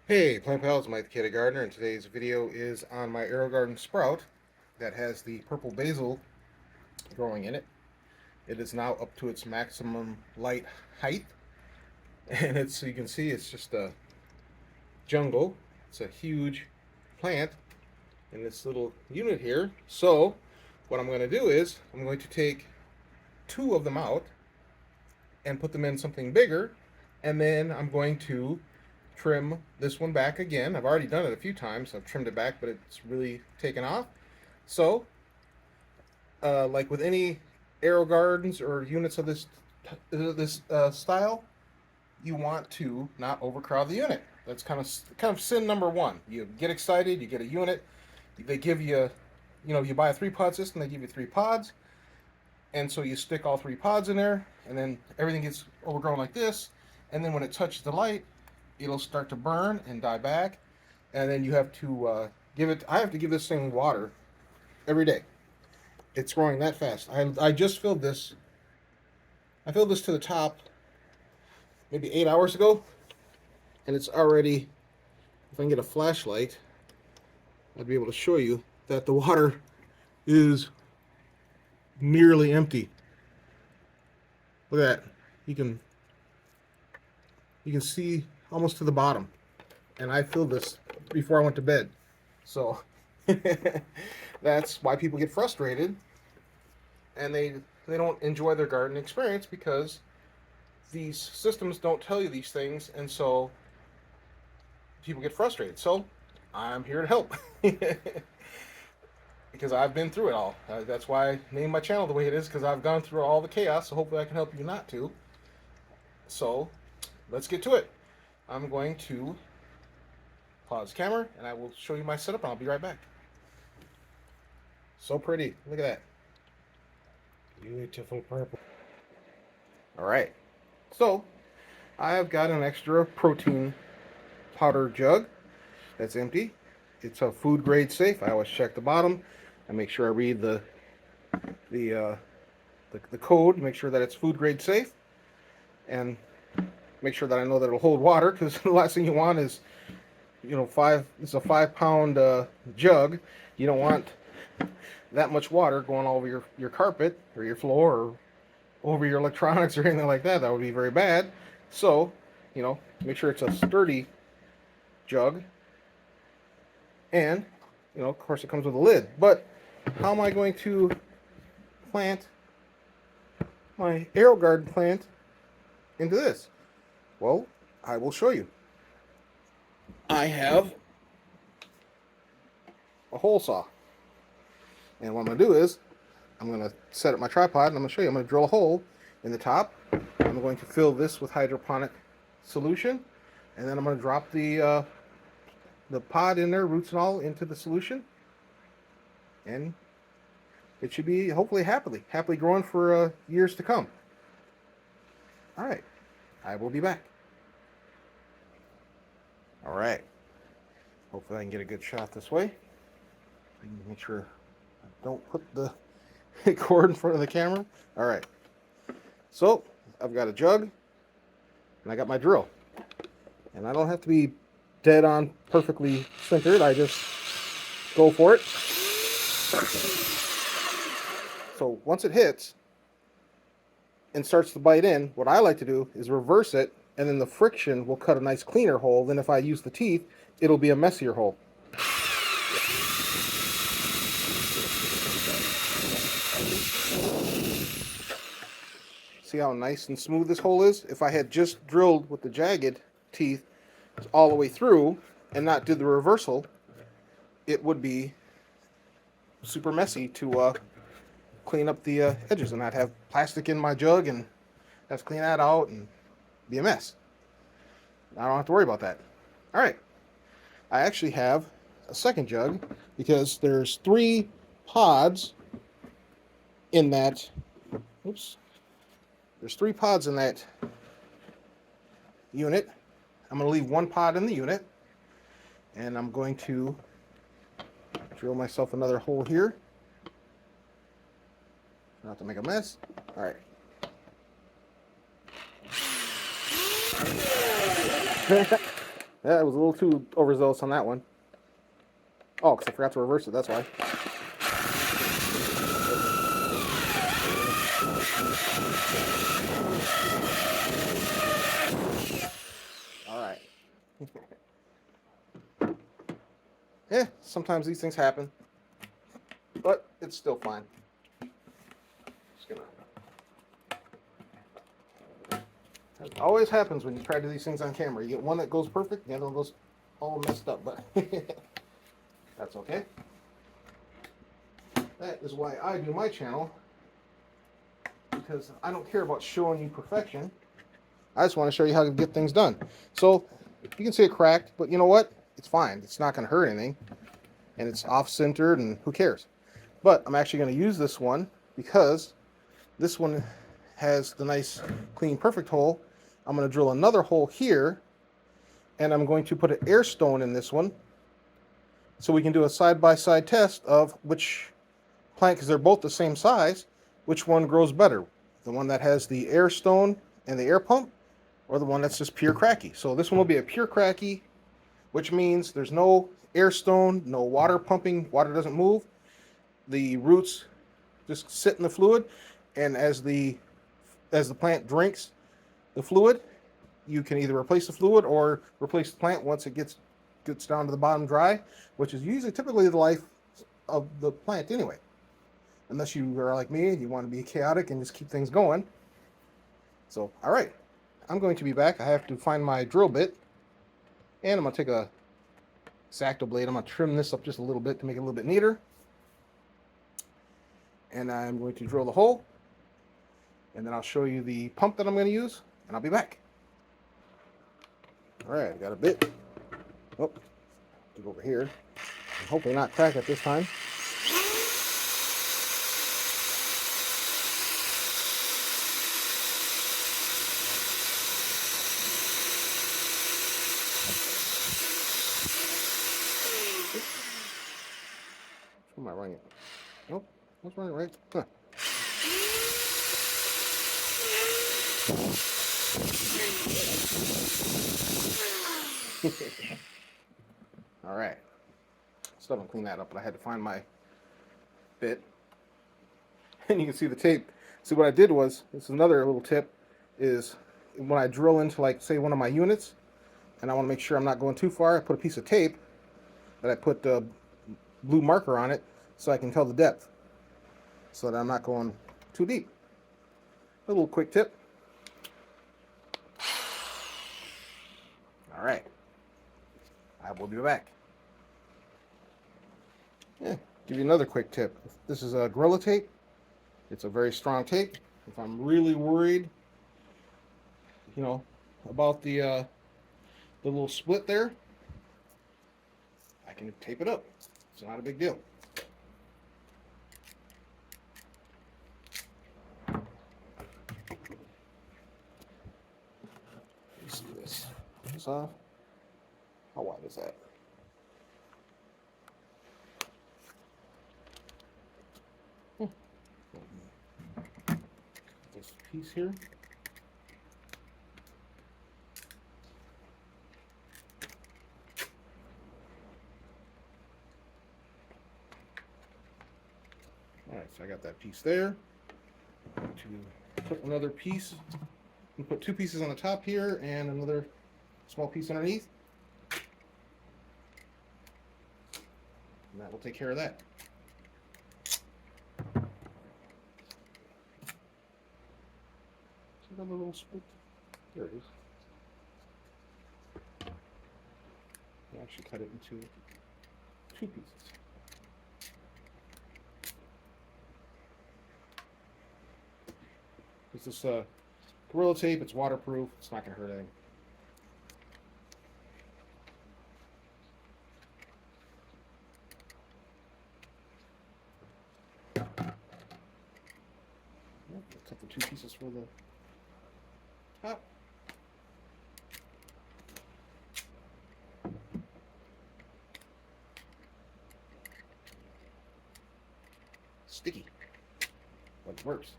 Hey, Plant Pals, Mike the Kitty Gardener, and today's video is on my AeroGarden sprout that has the purple basil growing in it. It is now up to its maximum light height, and it's, so you can see, it's just a jungle. It's a huge plant in this little unit here. So what I'm going to do is I'm going to take two of them out and put them in something bigger, and then I'm going to trim this one back again. I've already done it a few times. I've trimmed it back, but it's really taken off. So, like with any arrow gardens or units of this style, you want to not overcrowd the unit. That's kind of sin number one. You get excited, you get a unit, they give you, you buy a 3 pod system, they give you 3 pods, and so you stick all 3 pods in there, and then everything gets overgrown like this, and then when it touches the light, it'll start to burn and die back, and then you have to give it. I have to give this thing water every day. It's growing that fast. I just filled this. I filled this to the top maybe 8 hours ago, and it's already. If I can get a flashlight, I'd be able to show you that the water is nearly empty. Look at that. You can see almost to the bottom, and I filled this before I went to bed. So that's why people get frustrated, and they don't enjoy their garden experience because these systems don't tell you these things, and so people get frustrated. So I'm here to help because I've been through it all. That's why I named my channel the way it is, because I've gone through all the chaos. So hopefully I can help you not to. So let's get to it. I'm going to pause camera and I will show you my setup, and I'll be right back. So pretty. Look at that. Beautiful purple. All right. So I've got an extra protein powder jug that's empty. It's a food grade safe. I always check the bottom. I make sure I read the code, make sure that it's food grade safe, and make sure that I know that it'll hold water, because the last thing you want is, it's a 5 pound jug. You don't want that much water going all over your carpet or your floor or over your electronics or anything like that. That would be very bad. So, make sure it's a sturdy jug. And, of course it comes with a lid. But how am I going to plant my AeroGarden plant into this? Well, I will show you. I have a hole saw. And what I'm going to do is, I'm going to set up my tripod and I'm going to show you. I'm going to drill a hole in the top. I'm going to fill this with hydroponic solution. And then I'm going to drop the pod in there, roots and all, into the solution. And it should be hopefully happily growing for years to come. All right. I will be back. All right. Hopefully I can get a good shot this way. Make sure I don't put the cord in front of the camera. All right. So I've got a jug and I got my drill. And I don't have to be dead on perfectly centered. I just go for it. So once it hits and starts to bite in, what I like to do is reverse it, and then the friction will cut a nice cleaner hole. Then if I use the teeth, it'll be a messier hole. See how nice and smooth this hole is? If I had just drilled with the jagged teeth all the way through and not did the reversal, it would be super messy to clean up the edges, and I'd have plastic in my jug and have to clean that out and be a mess. I don't have to worry about that. All right. I actually have a second jug because there's 3 pods in that. Oops. There's 3 pods in that unit. I'm going to leave 1 pod in the unit, and I'm going to drill myself another hole here. Not to make a mess. All right. Yeah, it was a little too overzealous on that one. Oh, because I forgot to reverse it, that's why. Alright. Yeah, sometimes these things happen. But it's still fine. Just gonna... It always happens when you try to do these things on camera. You get one that goes perfect, the other one goes all messed up, but that's okay. That is why I do my channel, because I don't care about showing you perfection. I just want to show you how to get things done. So you can see it cracked, but you know what? It's fine. It's not going to hurt anything, and it's off-centered, and who cares? But I'm actually going to use this one because this one has the nice, clean, perfect hole. I'm going to drill another hole here, and I'm going to put an air stone in this one so we can do a side-by-side test of which plant, because they're both the same size, which one grows better. The one that has the air stone and the air pump, or the one that's just pure cracky. So this one will be a pure cracky, which means there's no air stone, no water pumping, water doesn't move. The roots just sit in the fluid, and as the plant drinks the fluid, you can either replace the fluid or replace the plant once it gets down to the bottom dry, which is usually typically the life of the plant anyway. Unless you are like me and you want to be chaotic and just keep things going. So, all right, I'm going to be back. I have to find my drill bit, and I'm going to take a X-Acto blade. I'm going to trim this up just a little bit to make it a little bit neater. And I'm going to drill the hole, and then I'll show you the pump that I'm going to use, and I'll be back. All right, I got a bit. Oh, go over here. And hopefully not crack it this time. Am I running it? Nope, let's run it right. Huh. All right. Still haven't cleaned that up, but I had to find my bit. And you can see the tape. See, what I did was, this is another little tip, is when I drill into, like, say, one of my units, and I want to make sure I'm not going too far, I put a piece of tape that I put the blue marker on it so I can tell the depth, so that I'm not going too deep. A little quick tip. All right. I will be back. Yeah, give you another quick tip. This is a Gorilla tape. It's a very strong tape. If I'm really worried, you know, about the little split there, I can tape it up. It's not a big deal. Let's see this. Put this off. How wide is that? This piece here. All right, so I got that piece there. I'm going to put another piece. I'm put two pieces on the top here and another small piece underneath. And that will take care of that. See another little split? There it is. I actually cut it into two pieces. This is Gorilla tape. It's waterproof. It's not going to hurt anything. Cut the two pieces for the top. Sticky, but it works.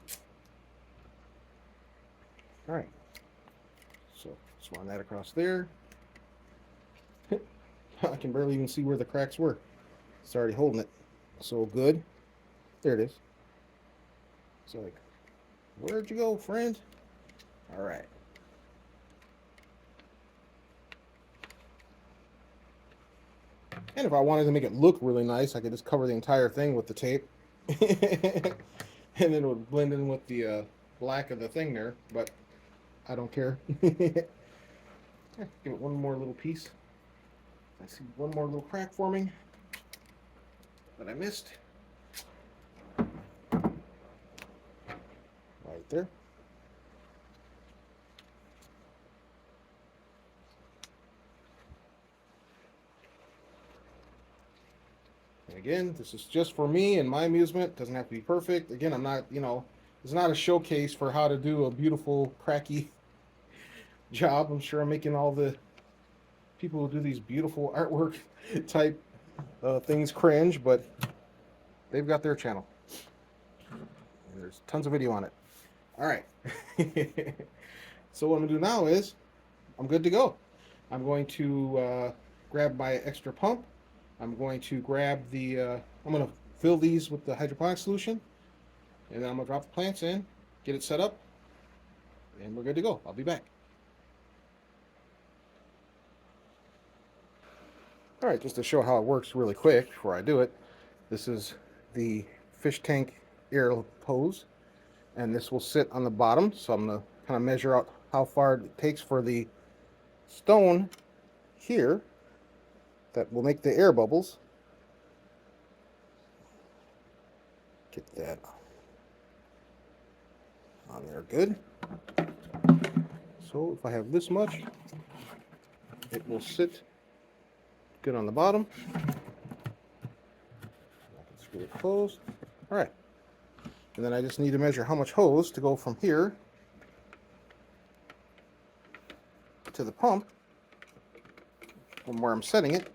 All right, so just run that across there. I can barely even see where the cracks were. It's already holding it so good. There it is. It's like, where'd you go, friend? All right. And if I wanted to make it look really nice, I could just cover the entire thing with the tape. And then it would blend in with the black of the thing there, but I don't care. Give it one more little piece. I see one more little crack forming that I missed. Right there. And again, this is just for me and my amusement. It doesn't have to be perfect. Again, I'm not, it's not a showcase for how to do a beautiful, cracky job. I'm sure I'm making all the people who do these beautiful artwork type things cringe, but they've got their channel. And there's tons of video on it. All right. So what I'm going to do now is I'm good to go. I'm going to grab my extra pump. I'm going to grab the, I'm going to fill these with the hydroponic solution, and then I'm going to drop the plants in, get it set up, and we're good to go. I'll be back. All right, just to show how it works really quick before I do it, this is the fish tank air hose, and this will sit on the bottom, so I'm going to kind of measure out how far it takes for the stone here that will make the air bubbles. Get that on there good. So if I have this much, it will sit good on the bottom. I can screw it closed. All right. And then I just need to measure how much hose to go from here to the pump from where I'm setting it.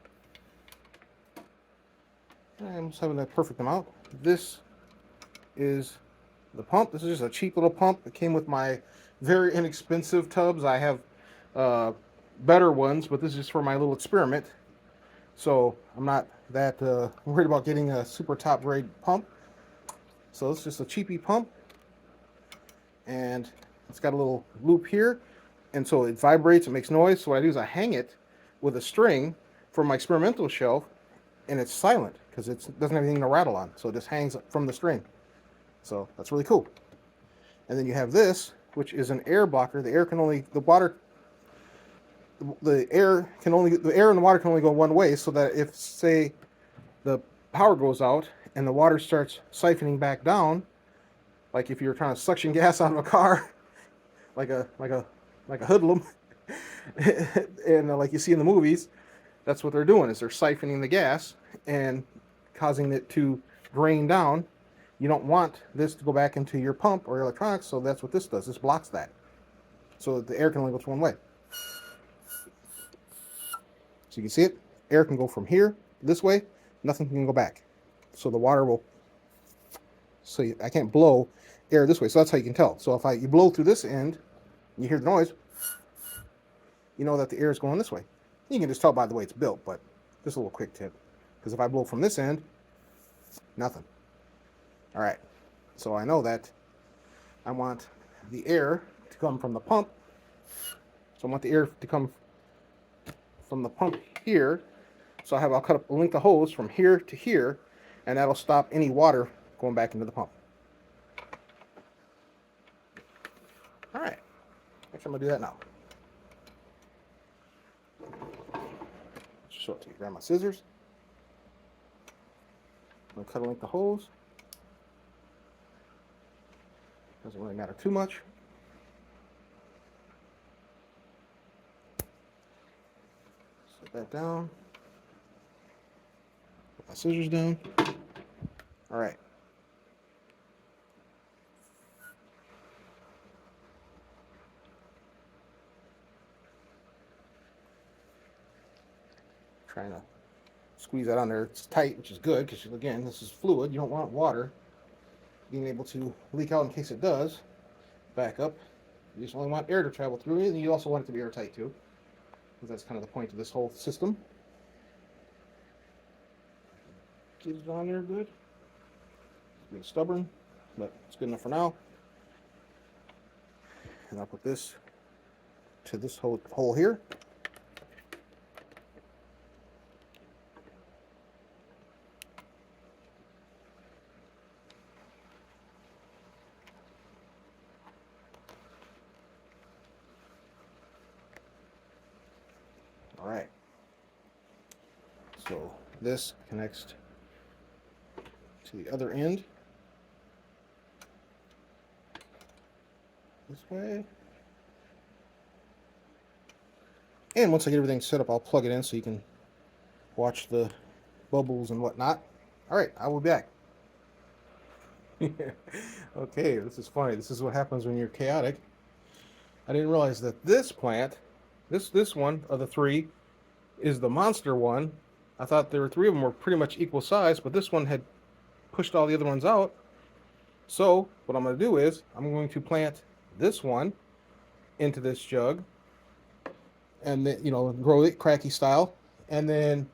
I'm just having that perfect amount. This is the pump. This is just a cheap little pump. It came with my very inexpensive tubs. I have better ones, but this is just for my little experiment. So I'm not that worried about getting a super top grade pump. So it's just a cheapy pump, and it's got a little loop here, and so it vibrates, it makes noise. So what I do is I hang it with a string from my experimental shelf, and it's silent because it doesn't have anything to rattle on, so it just hangs from the string. So that's really cool. And then you have this, which is an air blocker. The air and the air and the water can only go one way, so that if, say, the power goes out and the water starts siphoning back down, like if you're trying to suction gas out of a car, like a hoodlum, and like you see in the movies, that's what they're doing, is they're siphoning the gas and causing it to drain down. You don't want this to go back into your pump or your electronics, so that's what this does. This blocks that, so that the air can only go one way. So you can see it. Air can go from here this way. Nothing can go back. So the water will. So I can't blow air this way. So that's how you can tell. So if you blow through this end, you hear the noise, you know that the air is going this way. You can just tell by the way it's built, but just a little quick tip. Because if I blow from this end, nothing. All right. So I know that I want the air to come from the pump. So I want the air to come from the pump here. So I'll cut up a length of hose from here to here, and that'll stop any water going back into the pump. All right. Actually, I'm going to do that now. So I'll grab my scissors. I'm going to cut a length of hose. Doesn't really matter too much. Set that down. Put my scissors down. All right. Trying to squeeze that on there. It's tight, which is good, because again, this is fluid. You don't want water being able to leak out in case it does. Back up. You just only want air to travel through it, and you also want it to be airtight too, because that's kind of the point of this whole system. Get it on there good. It's being stubborn, but it's good enough for now. And I'll put this to this hole here. All right. So this connects to the other end. This way. And once I get everything set up, I'll plug it in so you can watch the bubbles and whatnot. All right, I will be back. Okay, this is funny. This is what happens when you're chaotic. I didn't realize that this plant, this one of the three, is the monster one. I thought there were three of them were pretty much equal size, but this one had pushed all the other ones out. So what I'm going to do is I'm going to plant this one into this jug, and then, grow it cracky style, and then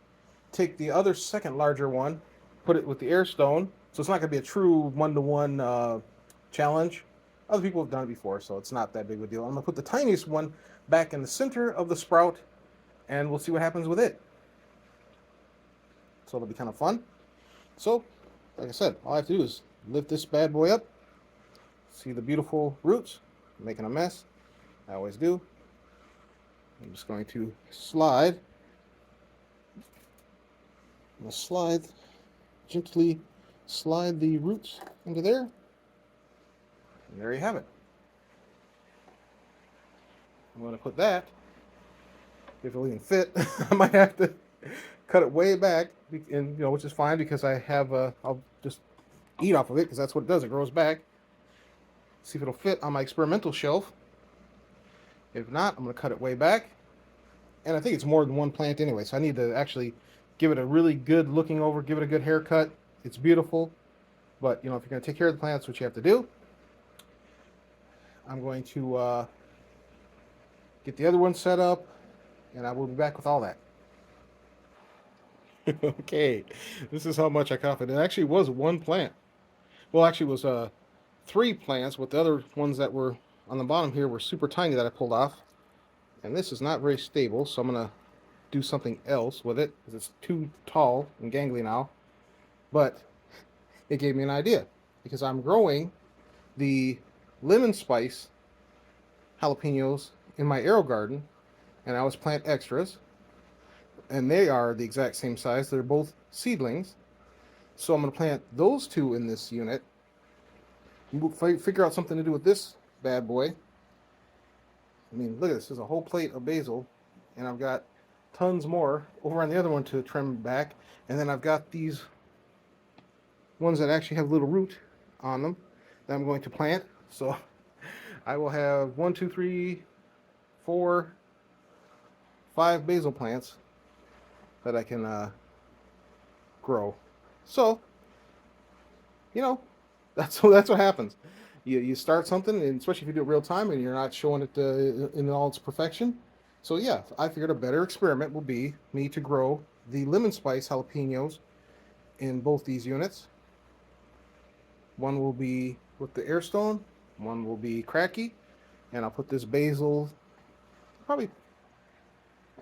take the other second larger one, put it with the air stone. So it's not going to be a true one-to-one challenge. Other people have done it before, so it's not that big of a deal. I'm going to put the tiniest one back in the center of the sprout, and we'll see what happens with it. So it'll be kind of fun. So, like I said, all I have to do is lift this bad boy up. See the beautiful roots? I'm making a mess. I always do. I'm just going to slide. I'm going to gently slide the roots into there. And there you have it. I'm going to put that, if it'll even fit, I might have to cut it way back, and which is fine because I have I'll just eat off of it because that's what it does. It grows back. See if it'll fit on my experimental shelf. If not, I'm going to cut it way back. And I think it's more than one plant anyway, so I need to actually give it a really good looking over, give it a good haircut. It's beautiful, but if you're going to take care of the plants, that's what you have to do. I'm going to get the other one set up, and I will be back with all that. Okay, this is how much I cut off. It actually was one plant. Well, actually it was 3 plants, but the other ones that were on the bottom here were super tiny that I pulled off. And this is not very stable, so I'm going to do something else with it because it's too tall and gangly now. But it gave me an idea because I'm growing the lemon spice jalapenos in my arrow garden, and I always plant extras, and they are the exact same size. They're both seedlings. So I'm going to plant those 2 in this unit, figure out something to do with this bad boy. I mean, look at this. There's a whole plate of basil, and I've got tons more over on the other one to trim back. And then I've got these ones that actually have little root on them that I'm going to plant. So I will have 1, 2, 3, 4, 5 basil plants that I can grow. So, that's what happens. You start something, and especially if you do it real time and you're not showing it in all its perfection. So yeah, I figured a better experiment will be me to grow the lemon spice jalapenos in both these units. One will be with the air stone, one will be cracky, and I'll put this basil, I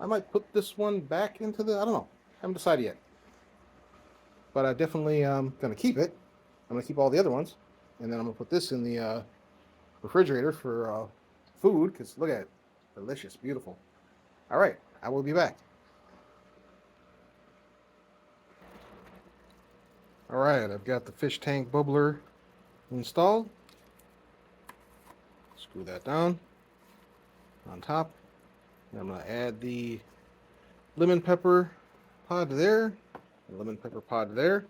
might put this one back into I don't know, haven't decided yet. But I definitely going to keep it. I'm going to keep all the other ones. And then I'm going to put this in the refrigerator for food, because look at it. Delicious, beautiful. All right, I will be back. All right, I've got the fish tank bubbler installed. Screw that down on top. And I'm going to add the lemon pepper pod there, and lemon pepper pod there,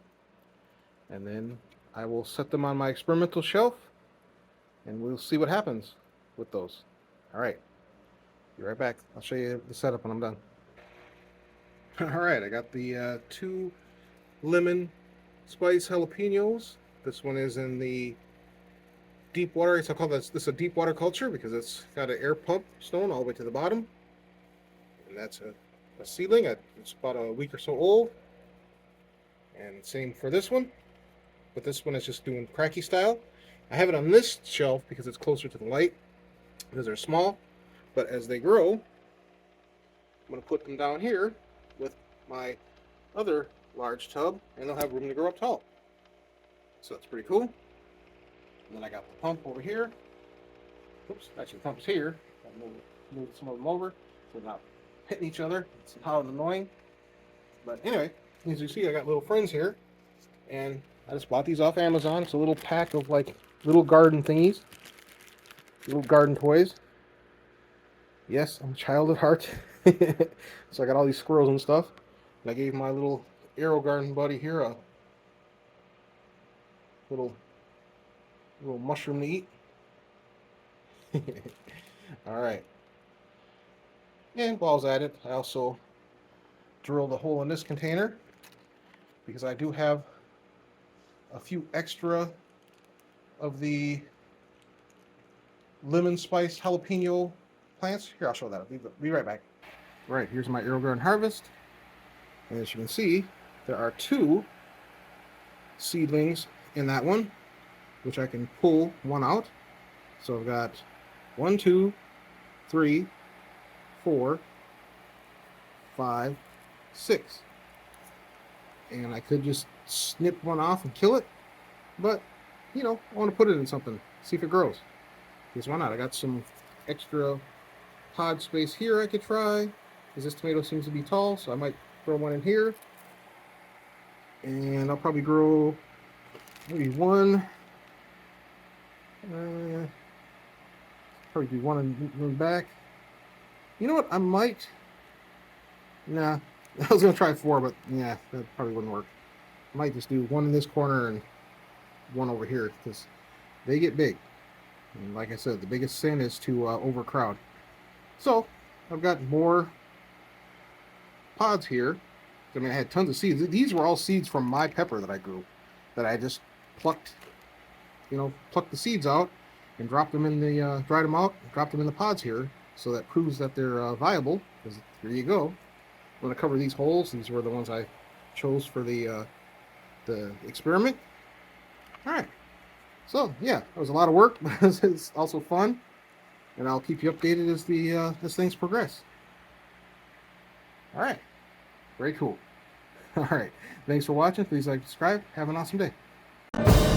and then I will set them on my experimental shelf, and we'll see what happens with those. All right, be right back. I'll show you the setup when I'm done. All right, I got the 2 lemon spice jalapenos. This one is in the deep water. So I call this a deep water culture because it's got an air pump stone all the way to the bottom. And that's a seedling. It's about a week or so old. And same for this one, but this one is just doing cracky style. I have it on this shelf because it's closer to the light, because they're small, but as they grow, I'm going to put them down here with my other large tub, and they'll have room to grow up tall. So that's pretty cool. And then I got the pump over here. Oops, actually the pump's here. I'll move some of them over so they're not hitting each other. It's loud and annoying. But anyway, as you see, I got little friends here, and I just bought these off Amazon. It's a little pack of like little garden thingies, little garden toys. Yes, I'm a child at heart. So I got all these squirrels and stuff. And I gave my little Aero Garden buddy here a little mushroom to eat. Alright. And while I was at it, I also drilled a hole in this container because I do have a few extra of the lemon spice jalapeno plants. Here, I'll show that. I'll be right back. Right, here's my Aero Garden harvest. And as you can see, there are 2 seedlings in that one, which I can pull one out. So I've got 1, 2, 3, 4, 5, 6. And I could just snip one off and kill it, but you know, I want to put it in something, see if it grows. Because why not? I got some extra pod space here I could try, because this tomato seems to be tall, so I might throw one in here. And I'll probably grow maybe one. Probably do one in the back. You know what? I might. Nah, I was gonna try 4, but yeah, that probably wouldn't work. I might just do one in this corner and one over here because they get big. And like I said, the biggest sin is to overcrowd. So I've got more pods here. I mean, I had tons of seeds. These were all seeds from my pepper that I grew, that I just plucked, plucked the seeds out and dropped them in the, dried them out, dropped them in the pods here. So that proves that they're viable, because here you go. I'm going to cover these holes. These were the ones I chose for the experiment. All right. So yeah, it was a lot of work, but it's also fun. And I'll keep you updated as things progress. All right. Very cool. All right. Thanks for watching. Please like, subscribe. Have an awesome day.